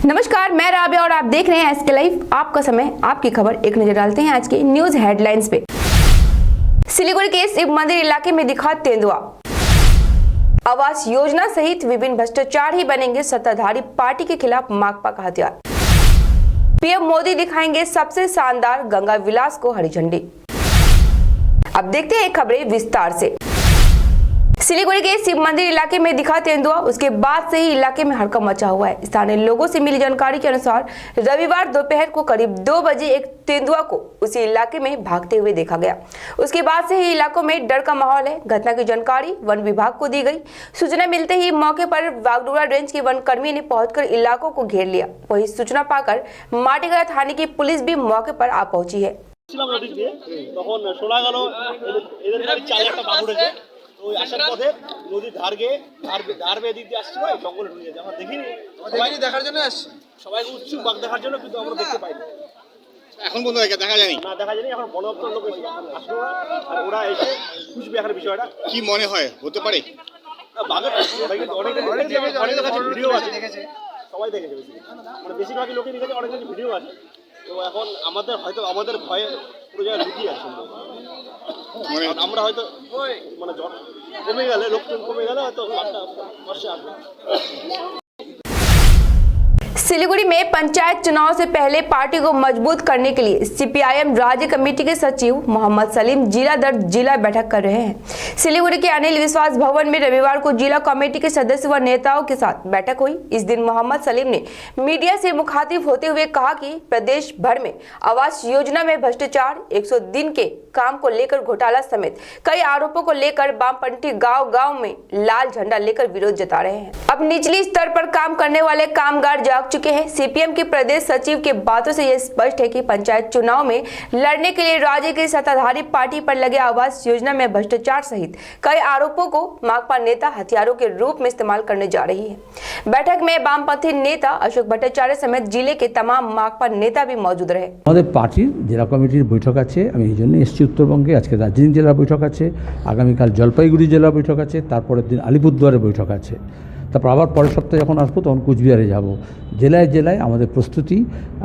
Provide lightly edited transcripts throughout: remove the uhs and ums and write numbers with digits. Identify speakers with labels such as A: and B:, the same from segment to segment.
A: नमस्कार, मैं राबिया और आप देख रहे हैं एसके लाइव। आपका समय, आपकी खबर। एक नजर डालते हैं आज के न्यूज हेडलाइंस पे। सिलीगुड़ी के शिव मंदिर इलाके में दिखा तेंदुआ। आवास योजना सहित विभिन्न भ्रष्टाचार ही बनेंगे सत्ताधारी पार्टी के खिलाफ माकपा का हथियार। पीएम मोदी दिखाएंगे सबसे शानदार गंगा विलास को हरी झंडी। अब देखते हैं खबरें विस्तार से। सिलीगुड़ी के शिव मंदिर इलाके में दिखा तेंदुआ, उसके बाद से ही इलाके में हड़कंप मचा हुआ है। स्थानीय लोगों से मिली जानकारी के अनुसार रविवार दोपहर को करीब 2 बजे एक तेंदुआ को उसी इलाके में भागते हुए देखा गया। उसके बाद से ही इलाकों में डर का माहौल है। घटना की जानकारी वन विभाग को दी गई। सूचना मिलते ही मौके पर वागडोरा रेंज के वन कर्मी ने पहुंचकर इलाकों को घेर लिया। वही सूचना पाकर माटीगड़ा थाने की पुलिस भी मौके पर आ पहुंची है।
B: ওই আসার পথে নদীর ধার বেয়ে দিতে আসছে ভাই, জঙ্গলে ঢুকে গেছে। আমরা দেখিনি, দেখার জন্য আসছে, সবাই উৎসুক বাঘ দেখার জন্য, কিন্তু আমরা দেখতে পাইনি। এখন পর্যন্ত দেখা যায়নি, না দেখা যায়নি। এখন বন দপ্তর লোক এসে আসলো, আর ওরা এসে খুঁজবে এখন বিষয়টা। কি মনে হয় হতে পারে বাঘের? অনেকের কাছে ভিডিও আছে, সবাই দেখেছে, মানে বেশিরভাগই লোকই দেখেছে, অনেক কাছে ভিডিও আছে। তো এখন আমাদের ভয়ে পুরো জায়গায় লুকিয়ে আছে। আমরা হয়তো মানে কমে গেলে, লোকজন কমে গেলে হয়তো বর্ষে আসবে।
A: सिलीगुड़ी में पंचायत चुनाव से पहले पार्टी को मजबूत करने के लिए सीपीआईएम राज्य कमेटी के सचिव मोहम्मद सलीम जिला दर जिला बैठक कर रहे हैं। सिलीगुड़ी के अनिल विश्वास भवन में रविवार को जिला कमेटी के सदस्य व नेताओं के साथ बैठक हुई। इस दिन मोहम्मद सलीम ने मीडिया से मुखातिब होते हुए कहा कि प्रदेश भर में आवास योजना में भ्रष्टाचार, 100 दिन के काम को लेकर घोटाला समेत कई आरोपों को लेकर वामपंथी गांव-गांव में लाल झंडा लेकर विरोध जता रहे हैं। अब निचली स्तर पर काम करने वाले कामगार जाग चुके हैं। सीपीएम के प्रदेश सचिव के बातों से यह स्पष्ट है कि पंचायत चुनाव में लड़ने के लिए राज्य की सत्ताधारी पार्टी पर लगे आवास योजना में भ्रष्टाचार सहित कई आरोपों को माकपा नेता हथियारों के रूप में इस्तेमाल करने जा रही है। बैठक में वामपंथी नेता अशोक भट्टाचार्य समेत जिले के तमाम माकपा नेता भी मौजूद रहे।
C: আমাদের পার্টির জেলা কমিটির বৈঠক আছে, আমি এই জন্য এসেছি উত্তরবঙ্গে। আজকে দার্জিলিং জেলার বৈঠক আছে, আগামীকাল জলপাইগুড়ি জেলার বৈঠক আছে, তারপরের দিন আলিপুরদুয়ারের বৈঠক আছে। তারপর আবার পরের সপ্তাহে যখন আসবো তখন কুচবিহারে যাব। জেলায় জেলায় আমাদের প্রস্তুতি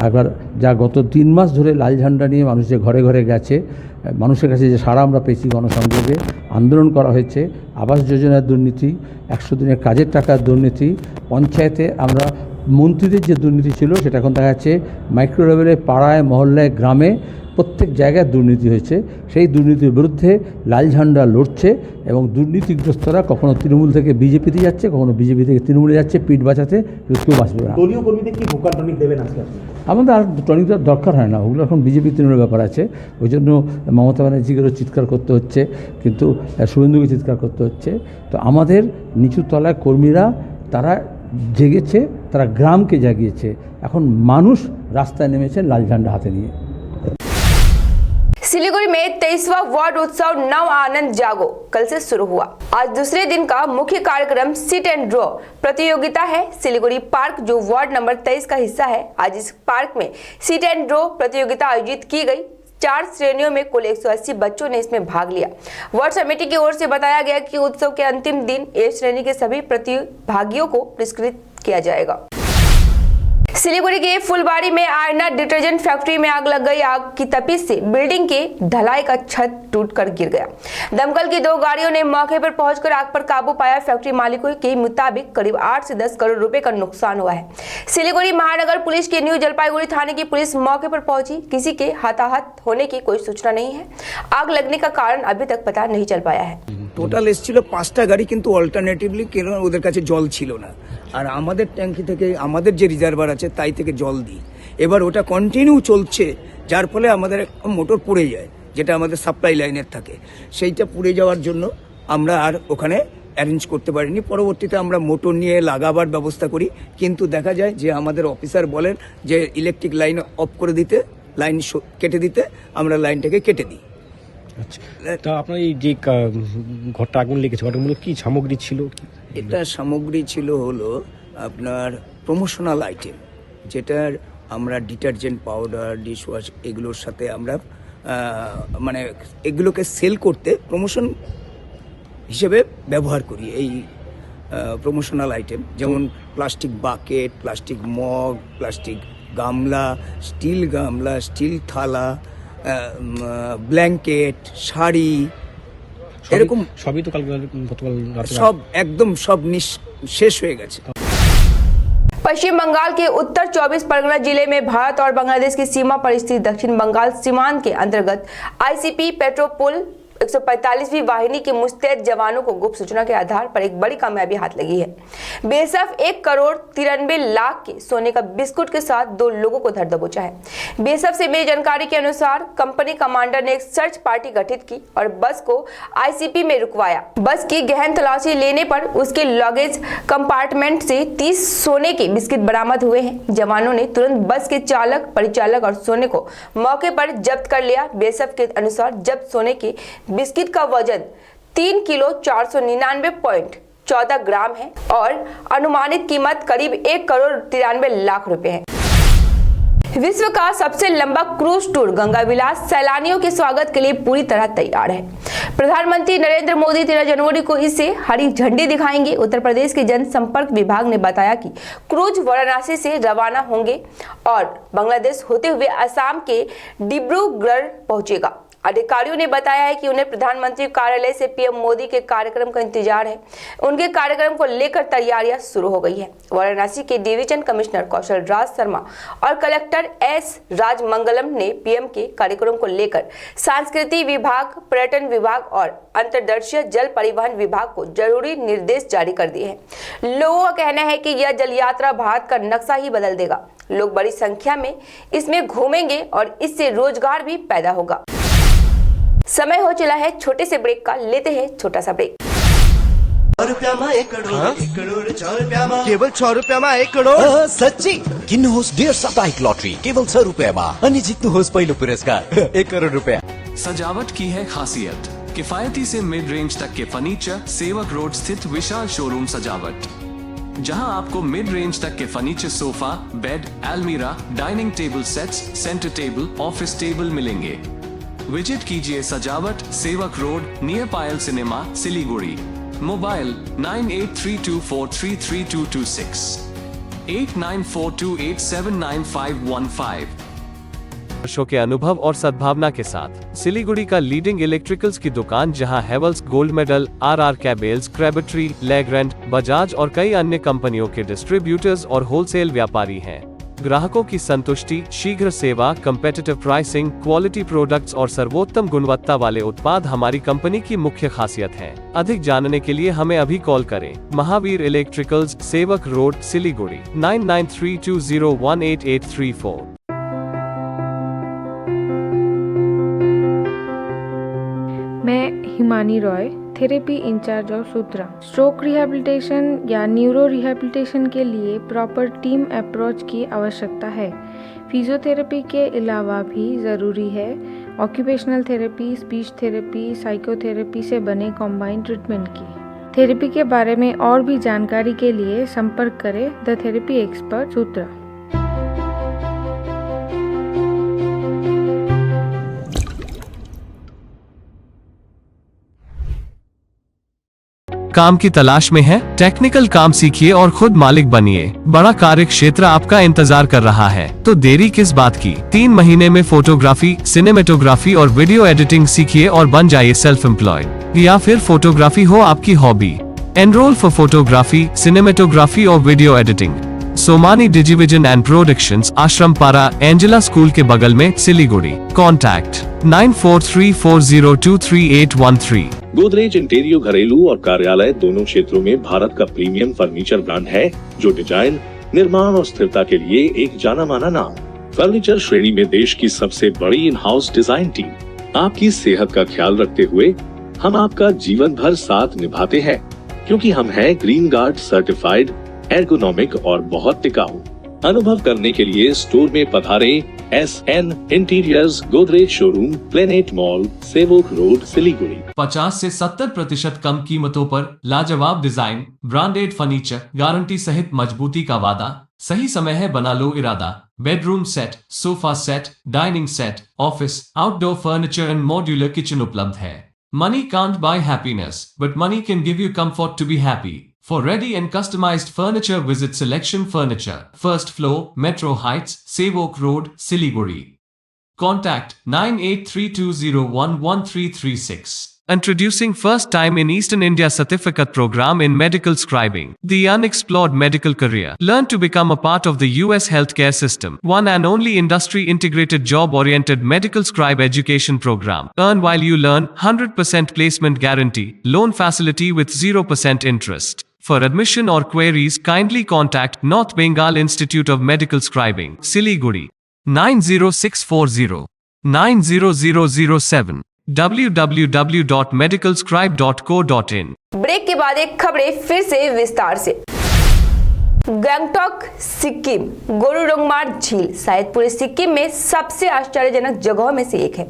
C: একবার যা গত 3 মাস ধরে লাল ঝান্ডা নিয়ে মানুষ যে ঘরে ঘরে গেছে, মানুষের কাছে যে সাড়া আমরা পেয়েছি, গণসংযোগে আন্দোলন করা হয়েছে, আবাস যোজনার দুর্নীতি, 100 দিনের কাজের টাকার দুর্নীতি, পঞ্চায়েতে আমরা মন্ত্রীদের যে দুর্নীতি ছিল সেটা এখন দেখা যাচ্ছে মাইক্রো লেভেলে, পাড়ায়, মহল্লায়, গ্রামে প্রত্যেক জায়গায় দুর্নীতি হয়েছে। সেই দুর্নীতির বিরুদ্ধে লাল ঝান্ডা লড়ছে এবং দুর্নীতিগ্রস্তরা কখনো তৃণমূল থেকে বিজেপিতে যাচ্ছে, কখনো বিজেপি থেকে তৃণমূলে যাচ্ছে, পিঠ বাঁচাতে, কেউ বাঁচবে না।
D: দলীয় কর্মীদের কি ভোকাল টনিক দেবেন আজকে?
C: আমাদের আর টনিক দেওয়ার দরকার হয় না, ওগুলো এখন বিজেপি তৃণমূলের ব্যাপার আছে। ওই জন্য মমতা ব্যানার্জিকেও চিৎকার করতে হচ্ছে, কিন্তু শুভেন্দুকে চিৎকার করতে হচ্ছে। তো আমাদের নিচু তলায় কর্মীরা তারা জেগেছে, তারা গ্রামকে জাগিয়েছে। এখন মানুষ রাস্তায় নেমেছে লাল ঝান্ডা হাতে নিয়ে।
A: सिलीगुड़ी में 23वां वार्ड उत्सव नव आनंद जागो कल से शुरू हुआ। आज दूसरे दिन का मुख्य कार्यक्रम सिट एंड ड्रॉ प्रतियोगिता है। सिलीगुड़ी पार्क जो वार्ड नंबर 23 का हिस्सा है, आज इस पार्क में सिट एंड ड्रॉ प्रतियोगिता आयोजित की गई। 4 श्रेणियों में कुल 180 बच्चों ने इसमें भाग लिया। वार्ड समिति की ओर से बताया गया कि उत्सव के अंतिम दिन ए श्रेणी के सभी प्रतिभागियों को पुरस्कृत किया जाएगा। सिलीगुड़ी के फुलबाड़ी में आयरन डिटर्जेंट फैक्ट्री में आग लग गई। आग की तपिश से बिल्डिंग के ढलाई का छत टूटकर गिर गया। दमकल की 2 गाड़ियों ने मौके पर पहुंचकर आग पर काबू पाया। फैक्ट्री मालिकों के मुताबिक करीब 8 से 10 करोड़ रुपए का नुकसान हुआ है। सिलीगुड़ी महानगर पुलिस की न्यू जलपाईगुड़ी थाने की पुलिस मौके पर पहुंची। किसी के हताहत होने की कोई सूचना नहीं है। आग लगने का कारण अभी तक पता नहीं चल पाया है।
E: টোটাল এসেছিল 5টা গাড়ি, কিন্তু অল্টারনেটিভলি কেন ওদের কাছে জল ছিল না, আর আমাদের ট্যাঙ্কি থেকে আমাদের যে রিজার্ভার আছে তাই থেকে জল দিই। এবার ওটা কন্টিনিউ চলছে, যার ফলে আমাদের মোটর পুড়ে যায়, যেটা আমাদের সাপ্লাই লাইনের থাকে, সেইটা পুড়ে যাওয়ার জন্য আমরা আর ওখানে অ্যারেঞ্জ করতে পারিনি। পরবর্তীতে আমরা মোটর নিয়ে লাগাবার ব্যবস্থা করি, কিন্তু দেখা যায় যে আমাদের অফিসার বলেন যে ইলেকট্রিক লাইন অফ করে দিতে, লাইন কেটে দিতে, আমরা লাইনটাকে কেটে দিই।
D: আচ্ছা, তা আপনার এই যে ঘরটা আগুন লেগেছে, ঘরটার কি সামগ্রী ছিল?
E: এটা সামগ্রী ছিল হলো আপনার প্রমোশনাল আইটেম, যেটার আমরা ডিটারজেন্ট, পাউডার, ডিশওয়াশ এগুলোর সাথে আমরা মানে এগুলোকে সেল করতে প্রমোশন হিসেবে ব্যবহার করি। এই প্রমোশনাল আইটেম, যেমন plastic bucket, plastic mug, plastic গামলা, স্টিল থালা, ব্ল্যাঙ্কেট, শাড়ি, এরকম
D: সবই তো গতকাল রাতে
E: সব একদম সব শেষ হয়ে গেছে।
A: पश्चिम बंगाल के उत्तर 24 परगना जिले में भारत और बांग्लादेश की सीमा पर स्थित दक्षिण बंगाल सीमांत के अंतर्गत आईसीपी पेट्रोपोल 145वीं वाहिनी के मुस्तैद जवानों को गुप्त सूचना के आधार पर एक बड़ी कामयाबी हाथ लगी है। बेसफ 1,93,00,000 के सोने का बिस्कुट के साथ 2 लोगों को धर दबोचा है। बेसफ से मिली जानकारी के अनुसार कंपनी कमांडर ने एक सर्च पार्टी गठित की और बस को आईसीपी में रुकवाया। बस की गहन तलाशी लेने पर उसके लगेज कंपार्टमेंट से 30 सोने के बिस्किट बरामद हुए हैं। जवानों ने तुरंत बस के चालक, परिचालक और सोने को मौके पर जब्त कर लिया। बेसफ के अनुसार जब्त सोने के बिस्किट का वजन 3 किलो 499.14 ग्राम है और अनुमानित कीमत करीब 1,93,00,000 रुपए है। विश्व का सबसे लंबा क्रूज टूर गंगा विलास सैलानियों के स्वागत के लिए पूरी तरह तैयार है। प्रधानमंत्री नरेंद्र मोदी 13 जनवरी को इसे हरी झंडी दिखाएंगे। उत्तर प्रदेश के जनसंपर्क विभाग ने बताया कि क्रूज वाराणसी से रवाना होंगे और बांग्लादेश होते हुए असम के डिब्रूगढ़ पहुंचेगा। अधिकारियों ने बताया है कि उन्हें प्रधानमंत्री कार्यालय से पीएम मोदी के कार्यक्रम का इंतजार है। उनके कार्यक्रम को लेकर तैयारियां शुरू हो गई है। वाराणसी के डिवीजन कमिश्नर कौशल राज शर्मा और कलेक्टर एस राजमंगलम ने पीएम के कार्यक्रम को लेकर सांस्कृतिक विभाग, पर्यटन विभाग और अंतर्देशीय जल परिवहन विभाग को जरूरी निर्देश जारी कर दिए हैं। लोगों का कहना है कि यह जल यात्रा भारत का नक्शा ही बदल देगा। लोग बड़ी संख्या में इसमें घूमेंगे और इससे रोजगार भी पैदा होगा। समय हो चला है छोटे से ब्रेक का, लेते हैं छोटा सा ब्रेक।
F: केवल 100 रुपयामा 1 करोड साँच्ची किन्नुहोस् डेढ साप्ताहिक लटरी केवल 100 रुपयामा अनि जित्नुहोस् पहिलो पुरस्कार 1 करोड रुपया।
G: सजावट की है खासियत, किफायती से मिड रेंज तक के फर्नीचर। सेवक रोड स्थित विशाल शोरूम सजावट, जहां आपको मिड रेंज तक के फर्नीचर, सोफा, बेड, अलमीरा, dining table sets, centre table, office table मिलेंगे। विजिट कीजिए सजावट, सेवक रोड, नियर पायल सिनेमा, सिलीगुड़ी। मोबाइल 9832433226, 8942879515।
H: वर्षों के अनुभव और सद्भावना के साथ सिलीगुड़ी का लीडिंग इलेक्ट्रिकल्स की दुकान, जहां Havells Gold Medal, RR cables, Crabtree, Legrand, Bajaj और कई अन्य कंपनियों के डिस्ट्रीब्यूटर्स और होलसेल व्यापारी हैं। ग्राहकों की संतुष्टि, शीघ्र सेवा, कम्पेटिटिव प्राइसिंग, क्वालिटी प्रोडक्ट्स और सर्वोत्तम गुणवत्ता वाले उत्पाद हमारी कंपनी की मुख्य खासियत हैं। अधिक जानने के लिए हमें अभी कॉल करें। Mahavir electricals, Sevak road, Siliguri 9932018834।
I: मैं Himani Roy, therapy incharge of Sutra. Stroke rehabilitation या न्यूरो रिहैबिलिटेशन के लिए प्रॉपर टीम अप्रोच की आवश्यकता है। फिजियोथेरेपी के अलावा भी ज़रूरी है occupational therapy, speech therapy, psychotherapy से बने कॉम्बाइंड ट्रीटमेंट की। थेरेपी के बारे में और भी जानकारी के लिए संपर्क करें द थेरेपी एक्सपर्ट सूत्रा।
H: काम की तलाश में है? टेक्निकल काम सीखिए और खुद मालिक बनिए। बड़ा कार्य क्षेत्र आपका इंतजार कर रहा है, तो देरी किस बात की। 3 महीने में फोटोग्राफी, सिनेमेटोग्राफी और वीडियो एडिटिंग सीखिए और बन जाइए सेल्फ एम्प्लॉयड। या फिर फोटोग्राफी हो आपकी hobby, enrol for photography, cinematography और video editing. Somani Digivision and Productions, Ashram Para, Angela school के बगल में, सिलीगुड़ी। कॉन्टैक्ट 9434023813।
J: गोदरेज इंटीरियो घरेलू और कार्यालय दोनों क्षेत्रों में भारत का प्रीमियम फर्नीचर ब्रांड है, जो डिजाइन, निर्माण और स्थिरता के लिए एक जाना माना नाम। फर्नीचर श्रेणी में देश की सबसे बड़ी इन हाउस डिजाइन टीम। आपकी सेहत का ख्याल रखते हुए हम आपका जीवन भर साथ निभाते हैं, क्योंकि हम हैं ग्रीन गार्ड सर्टिफाइड, एर्गोनॉमिक और बहुत टिकाऊ। अनुभव करने के लिए स्टोर में पधारें। SN interiors, Godrej showroom, planet mall, सेवक रोड, सिलीगुड़ी।
G: 50 से 70% कम कीमतों पर लाजवाब डिजाइन, ब्रांडेड फर्नीचर, गारंटी सहित मजबूती का वादा। सही समय है, बना लो इरादा। Bedroom set, sofa set, dining set, office, outdoor furniture and modular kitchen उपलब्ध है। Money can't buy happiness, but money can give you comfort to be happy. For ready and customized furniture, visit Selection Furniture, first floor, Metro Heights, Sevok Road, Siliguri. Contact 9832011336. Introducing first time in Eastern India certificate program in medical scribing, the unexplored medical career. Learn to become a part of the US healthcare system. One and only industry integrated job oriented medical scribe education program. Earn while you learn, 100% placement guarantee, loan facility with 0% interest. For admission or queries, kindly contact North Bengal Institute of Medical Scribing, Siliguri, 90640 90007. www.medicalscribe.co.in।
A: Break के बाद एक खबरें फिर से विस्तार से। गंगटोक सिक्किम गोरुडोंगमार झील शायद पूरे सिक्किम में सबसे आश्चर्यजनक जगहों में से एक है।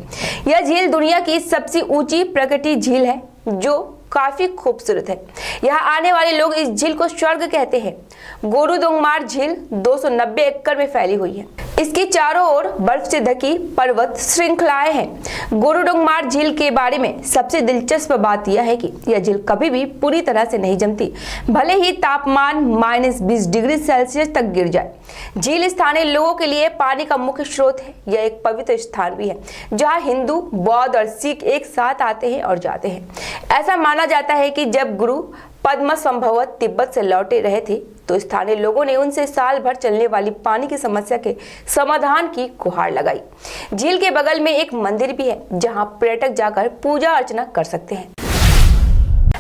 A: यह झील दुनिया की सबसे ऊंची प्रकृति झील है जो काफी खूबसूरत है। यहाँ आने वाले लोग इस झील को स्वर्ग कहते हैं। गोरुडोंगमार झील 290 एकड़ में फैली हुई है। इसके चारों ओर बर्फ से ढकी पर्वत श्रृंखलाएं हैं। गोरुडोंगमार झील के बारे में सबसे दिलचस्प बात यह है कि यह झील कभी भी पूरी तरह से नहीं जमती, भले ही तापमान -20 डिग्री सेल्सियस तक गिर जाए। झील स्थानीय लोगों के लिए पानी का मुख्य स्रोत है। यह एक पवित्र स्थान भी है जहाँ हिंदू, बौद्ध और सिख एक साथ आते हैं और जाते हैं। ऐसा माना जाता है कि जब गुरु पद्म संभवत तिब्बत से लौटे रहे थे तो स्थानीय लोगों ने उनसे साल भर चलने वाली पानी की समस्या के समाधान की गुहार लगाई। झील के बगल में एक मंदिर भी है जहां पर्यटक जाकर पूजा अर्चना कर सकते हैं।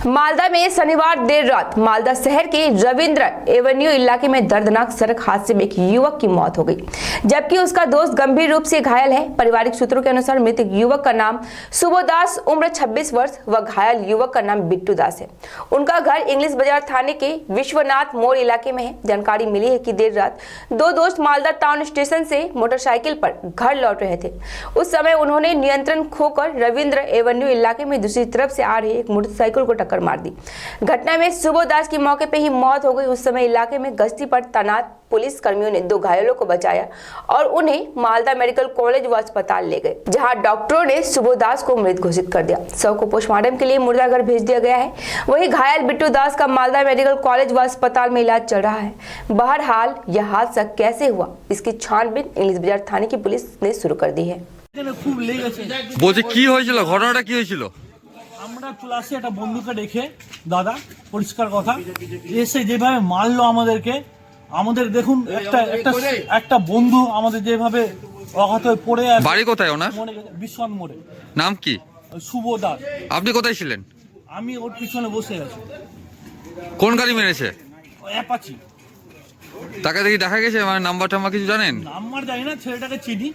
A: मालदा में शनिवार देर रात मालदा शहर के रविंद्र एवेन्यू इलाके में दर्दनाक सड़क हादसे में एक युवक की मौत हो गई, जबकि उसका दोस्त गंभीर रूप से घायल है। पारिवारिक सूत्रों के अनुसार मृतक युवक का नाम सुबोदास, उम्र 26 वर्ष व घायल युवक का नाम बिट्टू दास है। उनका घर इंग्लिश बाजार थाने के विश्वनाथ मोड़ इलाके में है। जानकारी मिली है कि देर रात दो दोस्त मालदा टाउन स्टेशन से मोटरसाइकिल पर घर लौट रहे थे। उस समय उन्होंने नियंत्रण खोकर रविंद्र एवेन्यू इलाके में दूसरी तरफ से आ रही एक मोटरसाइकिल को टक्कर मार दी। घटना में सुबोदास की मौके पे ही मौत हो गई। उस समय इलाके में गश्ती पर तैनात पुलिस कर्मियों ने 2 घायलों को बचाया और उन्हें मालदा मेडिकल कॉलेज व अस्पताल ले गए, जहां डॉक्टरों ने सुबोदास को मृत घोषित कर दिया। शव को पोस्टमार्टम के लिए मुर्दाघर भेज दिया गया है। वहीं घायल बिट्टू दास का मालदा मेडिकल कॉलेज व अस्पताल में इलाज चल रहा है। बहरहाल यह हादसा कैसे हुआ, इसकी छानबीन इंग्लिश बाजार थाने की पुलिस ने शुरू कर दी है।
K: বলছে কি হয়েছিল, ঘটনাটা কি হয়েছিল?
L: আমরা ক্লাসে একটা বন্ধুকে দেখে দাদা পরিষ্কার কথা এসে যেভাবে মারলো আমাদেরকে, আমাদের দেখুন একটা বন্ধু আমাদের যেভাবে অঘাত হয়ে পড়ে আছে।
K: বাড়ি কোথায় ওনার?
L: বিশ্বনাথ মোড়ে।
K: নাম কি?
L: শুভ দাস।
K: আপনি কোথায় ছিলেন?
L: আমি ওর পিছনে বসে আছি।
K: কোন গাড়ি মেরেছে?
L: অ্যাপাচি।
K: তাকে দেখি দেখা গেছে, মানে নাম্বার টাম্বার কিছু জানেন?
L: নাম্বার জানি না, ছেলেটাকে চিনি।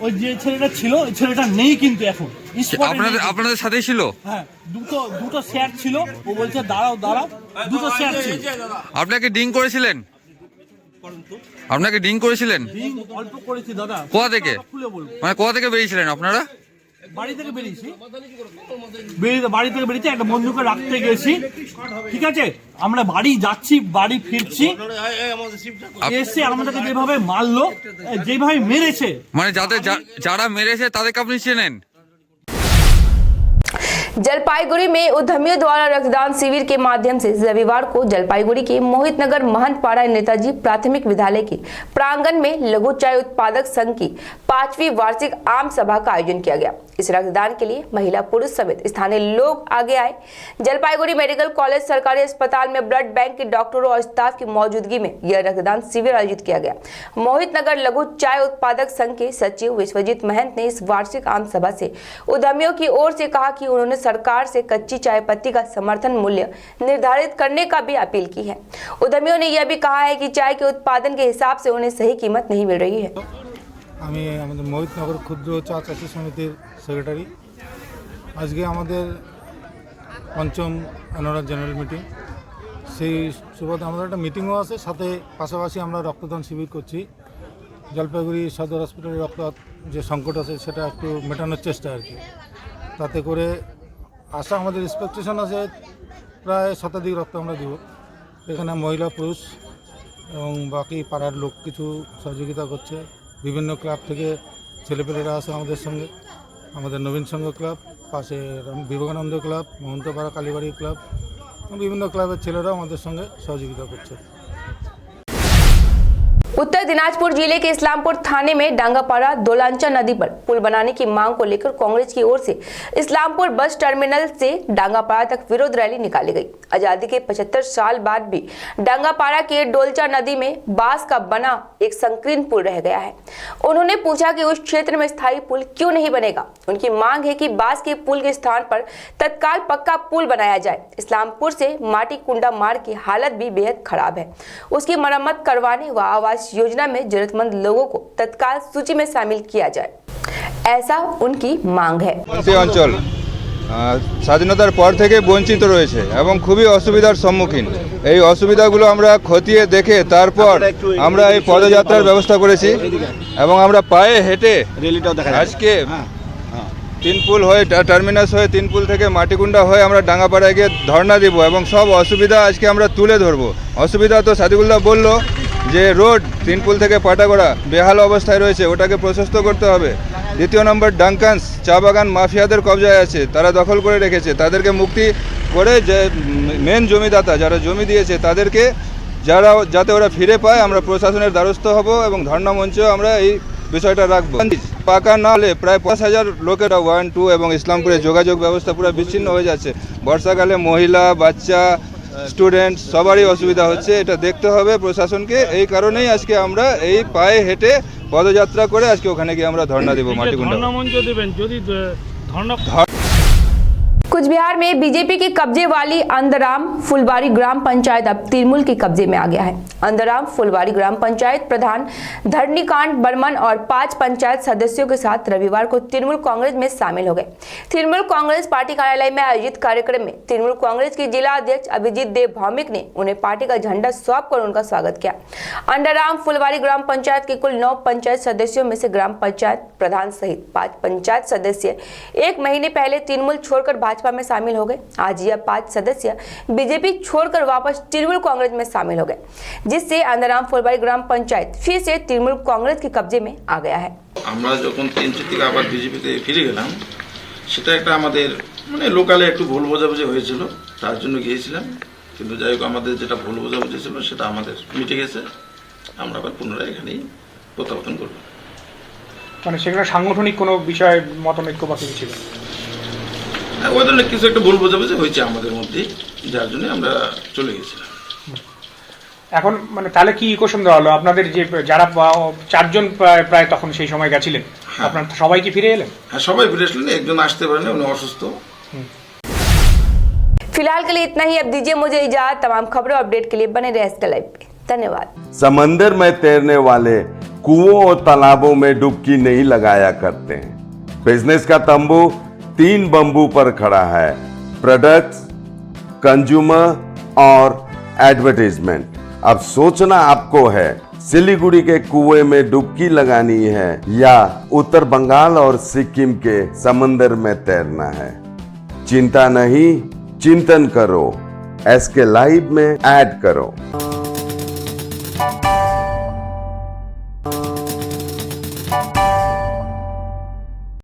L: ওই যে ছেলেটা ছিল ওই ছেলেটা নেই কিন্তু এখন।
K: আপনাদের সাথেই ছিল?
L: হ্যাঁ, দুটো স্যার ছিল। ও বলছে দাঁড়াও, দুটো স্যার ছিল।
K: আপনাকে ডিং করেছিলেন? আপনাকে ডিং করেছিলেন?
L: অল্প করেছি দাদা।
K: কোথা থেকে? মানে কোথা থেকে বেরিয়েছিলেন আপনারা?
L: বাড়ি থেকে বেরিয়েছি। বাড়ি থেকে বেরিয়েছি, একটা বন্ধুকে রাখতে গেছি, ঠিক আছে। আমরা বাড়ি যাচ্ছি, বাড়ি ফিরছি, এসে আমাদেরকে যেভাবে মারলো, যেভাবে মেরেছে,
K: মানে যারা মেরেছে তাদেরকে আপনি চেনেন?
A: जलपाईगुड़ी में उद्यमियों द्वारा रक्तदान शिविर के माध्यम से रविवार को जलपाईगुड़ी के मोहित नगर महंतपाड़ा नेताजी प्राथमिक विद्यालय के प्रांगण में लघु चाय उत्पादक संघ की 5वीं वार्षिक आम सभा का आयोजन किया गया। इस रक्तदान के लिए महिला पुरुष समेत स्थानीय लोग आगे आए। जलपाईगुड़ी मेडिकल कॉलेज सरकारी अस्पताल में ब्लड बैंक के डॉक्टरों और स्टाफ की मौजूदगी में यह रक्तदान शिविर आयोजित किया गया। मोहित नगर लघु चाय उत्पादक संघ के सचिव विश्वजीत महंत ने इस वार्षिक आम सभा से उद्यमियों की ओर से कहा कि उन्होंने सरकार से कच्ची चाय पत्ती का समर्थन मूल्य निर्धारित करने का भी अपील की है। उद्यमियों ने यह भी कहा है कि चाय के उत्पादन के हिसाब से उन्हें सही कीमत नहीं मिल रही है।
M: আমি আমাদের মোহিতনগর ক্ষুদ্র চা চাষি সমিতির সেক্রেটারি। আজকে আমাদের পঞ্চম অ্যানুয়াল জেনারেল মিটিং, সেই সুবাদে আমাদের একটা মিটিংও আছে, সাথে পাশাপাশি আমরা রক্তদান শিবির করছি। জলপাইগুড়ি সদর হসপিটালে রক্ত যে সংকট আছে সেটা একটু মেটানোর চেষ্টা আর কি। তাতে করে আশা আমাদের এক্সপেকটেশন আছে প্রায় শতাধিক রক্ত আমরা দিব। এখানে মহিলা পুরুষ এবং বাকি পাড়ার লোক কিছু সহযোগিতা করছে। বিভিন্ন ক্লাব থেকে ছেলেপেলেরা আছে আমাদের সঙ্গে, আমাদের নবীন সংঘ ক্লাব, পাশে বিবেকানন্দ ক্লাব, মহন্তপাড়া কালীবাড়ি ক্লাব বিভিন্ন ক্লাবের ছেলেরাও আমাদের সঙ্গে সহযোগিতা করছে।
A: उत्तर दिनाजपुर जिले के इस्लामपुर थाने में डांगापाड़ा दोलांचा नदी पर पुल बनाने की मांग को लेकर कांग्रेस की ओर से इस्लामपुर बस टर्मिनल से डांगापाड़ा तक विरोध रैली निकाली गई। आजादी के 75 साल बाद भी डांगापाड़ा के डोलचा नदी में बांस का बना एक संकीर्ण पुल रह गया है। उन्होंने पूछा कि उस क्षेत्र में स्थायी पुल क्यों नहीं बनेगा। उनकी मांग है कि बांस के पुल के स्थान पर तत्काल पक्का पुल बनाया जाए। इस्लामपुर से माटी कुंडा मार्ग की हालत भी बेहद खराब है, उसकी मरम्मत करवाने व आवास योजना में जरूरतमंद लोगों को तत्काल सूची में शामिल किया जाए, ऐसा उनकी मांग है।
N: অঞ্চল স্বাধীনতার পর থেকে বঞ্চিত রয়েছে এবং খুবই অসুবিধার সম্মুখীন। এই অসুবিধাগুলো আমরা খতিয়ে দেখে তারপর আমরা এই পদযাত্রার ব্যবস্থা করেছি এবং আমরা পায়ে হেঁটে আজকে তিনপুল হয়ে টার্মিনাস হয়ে তিনপুল থেকে মাটিকুন্ডা হয়ে আমরা ডাঙ্গাপাড়ায় গিয়ে ধর্ণা দিব এবং সব অসুবিধা আজকে আমরা তুলে ধরবো। অসুবিধা তো সাদিকুল্লাহ বলল যে রোড তিনপুল থেকে পাটাগড়া বেহাল অবস্থায় রয়েছে, ওটাকে প্রশস্ত করতে হবে। দ্বিতীয় নম্বর ডাঙ্কান্স চা বাগান মাফিয়াদের কবজায় আছে, তারা দখল করে রেখেছে, তাদেরকে মুক্তি করে যে মেন জমিদাতা যারা জমি দিয়েছে তাদেরকে যাতে ওরা ফিরে পায় আমরা প্রশাসনের দ্বারস্থ হব এবং ধর্ণা মঞ্চেও আমরা এই বিষয়টা রাখবো। পাকা না হলে প্রায় ৫,০০০ লোকেরা 1, 2 এবং ইসলামপুরে যোগাযোগ ব্যবস্থা পুরো বিচ্ছিন্ন হয়ে যাচ্ছে। বর্ষাকালে মহিলা বাচ্চা স্টুডেন্ট সবারই অসুবিধা হচ্ছে, এটা দেখতে হবে প্রশাসনকে। এই কারণেই আজকে আমরা এই পায়ে হেঁটে পদযাত্রা করে আজকে ওখানে গিয়ে আমরা ধর্ণা দেব মাটিকুন্ডা।
A: कुछ बिहार में बीजेपी के कब्जे वाली अंदराम फुलबारी ग्राम पंचायत अब तृणमूल के कब्जे में आ गया है। अंदराम फुलबारी ग्राम पंचायत प्रधान धरणीकांत बर्मन और 5 पंचायत सदस्यों के साथ रविवार को तृणमूल कांग्रेस में शामिल हो गए। तृणमूल कांग्रेस पार्टी कार्यालय में आयोजित कार्यक्रम में तृणमूल कांग्रेस के जिला अध्यक्ष अभिजीत देव भौमिक ने उन्हें पार्टी का झंडा सौंप कर उनका स्वागत किया। अंदराम फुलबारी ग्राम पंचायत के कुल 9 पंचायत सदस्यों में से ग्राम पंचायत प्रधान सहित 5 पंचायत सदस्य 1 महीने पहले तृणमूल छोड़कर भाजपा में शामिल हो गए। आज यह 5 सदस्य बीजेपी छोड़कर वापस तृणमूल कांग्रेस में शामिल हो गए, जिससे अंदराम फुलबारी ग्राम पंचायत फिर से तृणमूल कांग्रेस के कब्जे में आ गया है।
O: আমরা যখন টিএমসি থেকে আবার বিজেপিতে ফিরে গেলাম, সেটা একটা আমাদের মানে লোকালে একটু ভুল বোঝাবুঝি হয়েছিল, তার জন্য গিয়েছিলাম। কিন্তু যাই হোক আমাদের যেটা ভুল বোঝাবুঝি ছিল সেটা আমাদের মিটে গেছে। আমরা আবার পুনরায় এখানেই প্রত্যাবর্তন করব।
L: মানে সেখানে সাংগঠনিক কোনো বিষয়ে মতানৈক্য বা কিছু ছিল?
O: ওই ধরনের কিছু একটা ভুল বোঝাবুঝি হয়েছে আমাদের মধ্যে, যার জন্য আমরা চলে গেছিলাম।
L: এখন মানে তাহলে কি ইকুয়েশন দেওয়া হলো আপনাদের যে যারা 4 জন প্রায় তখন সেই সময় গেছিলেন, আপনারা সবাই কি ফিরে এলেন?
O: হ্যাঁ, সবাই ফিরে আসলেন, একজন আসতে পারেন, উনি অসুস্থ।
A: फिलहाल के लिए इतना ही। अब दीजिए मुझे इजाजत। तमाम खबरों अपडेट के लिए बने रहे एसके लाइव पे। धन्यवाद।
P: समंदर में तैरने वाले कुओं और तालाबों में डुबकी नहीं लगाया करते हैं। बिजनेस का तंबू 3 बंबू पर खड़ा है: प्रोडक्ट्स, कंज्यूमर और एडवर्टाइजमेंट। अब सोचना आपको है सिलीगुड़ी के कुएं में डुबकी लगानी है या उत्तर बंगाल और सिक्किम के समंदर में तैरना है। चिंता नहीं, चिंतन करो, एसके लाइव में ऐड करो।